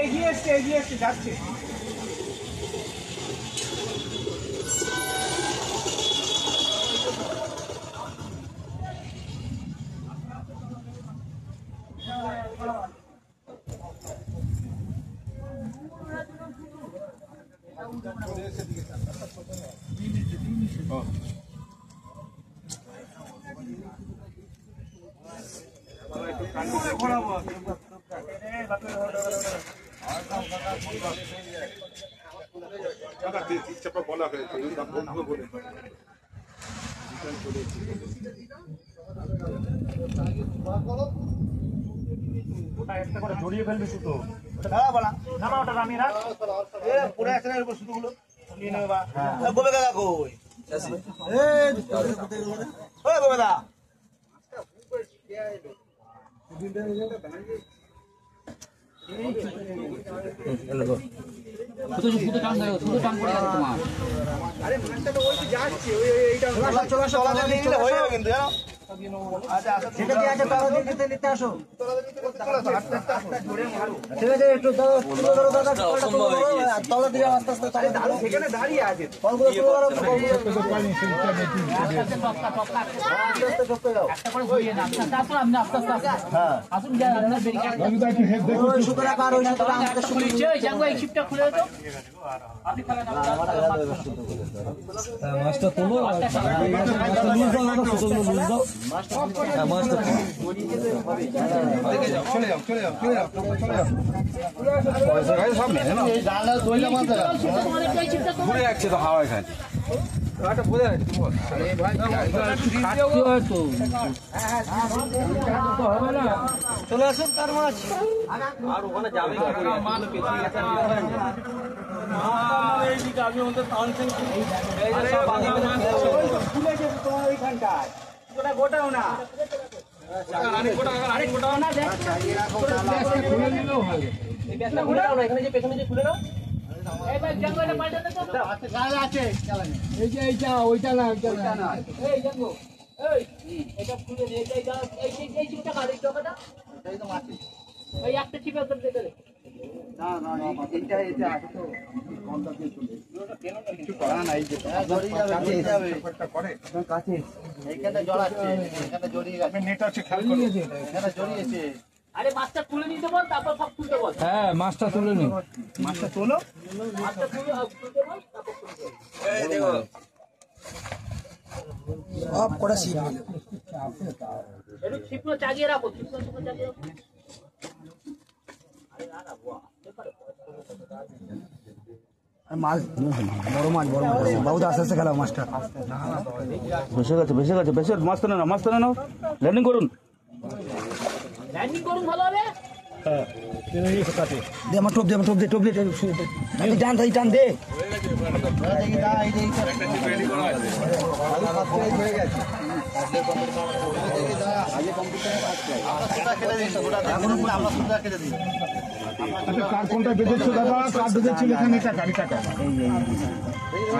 এগিয়ে এসছে যাচ্ছে। ইচ্ছাটা বলা হয়েছে বলে ওটা একটা করে জড়িয়ে ফেলবে সুতো। ওটা বলা না ওটা নামিয়ে রাখ। পুরো একসাথে এরকম সুতোগুলো নিয়ে নেবে। বা গোবে দাদা কই গোবে দা আরে মাছটা তো ওই যাচ্ছে এইটা চলা দিলে হয়ে যাবে কিন্তু জানো। আচ্ছা ঠিক আছে আচ্ছা তাহলে দিতে নিতে আসো। ঠিক আছে একটু দাও দাদা তলা দিয়ে আস্তে আস্তে চালিয়ে দাও। সেখানে দাঁড়িয়ে আছে ফলগুলো তুলে দাও। একটা করে ঘুরিয়ে না আস্তে আস্তে আপনি আস্তে আস্তে হ্যাঁ আসুন যা আপনার ব্যারিকেড ওই সুতরা কার ওই সুতরা আমাদের খুলেছে ওই জাঙ্গো এই শিপটা খুলে দাও। আপনি ফেলা না মাছটা তোলো মাছটা লুজ দাও না সুতোগুলো লুজ দাও। মাছটা চলে যাও সামনে এই জানলা দইলা মাছ ঘুরে যাচ্ছে তো হাওয়ায় খায়। এটা বোঝা যাচ্ছে আরে ভাই খাচ্ছি হয়তো তো হবে না। চলে আসুন তার মাছ আর ওখানে যাবে মাছ পেছিয়ে গেছে এই দিকে আমি ওদের টানছেন এই যে সব মাছ খুলে গেছে তোমার ওইখানটায় ওটা গোটাও না আরে গোটাও না দেখ খুলে নিলেও হবে। এই ব্যাগটা খুলে দাও না এখানে যে পেছনে যে খুলে দাও। এই ভাই জাঙ্গোটা পাল্টাতে তো আছে গাল আছে চালানে এই যে এইটা ওইটা না এই জাঙ্গো এই এটা খুলে দে এই চিপটা কাট এই টাকাটা এই তো মাটি ওই একটা চিপে উত্তর দে দে না এটা আছে তো কোনটা দিয়ে চলে ওটা কেন কিছু করা নাই যে জড়িয়ে যাবে একটা করে কাছে এইখানে জড়াচ্ছে এখানে জড়িয়ে গেছে নেট আছে খেয়াল করো এখানে জড়িয়েছে। আরে মাছটা তুলে নিতে বল তারপর সব তুলতে বল। হ্যাঁ মাছটা তুলে নি মাছটা তোলো মাছটা তুলে তুলতে বল তারপর তুলতে এই দেখো সব কোড়া সিপ মিলে একটু ছিপনো চাগিয়ে রাখো ছিপনো চাগিয়ে রাখো। আরে না বুয়া মাছ বড় মাছ বহুত আস্তে আস্তে খেলা মাছটা বেশি গেছে মাছ তো না ল্যান্ডিং করুন ভালো হবে। হ্যাঁ দে আমার টোপ দে টান দে কার কোনটা বেঁধেছো দাদা কার বেঁধেছিল এখানে টাকা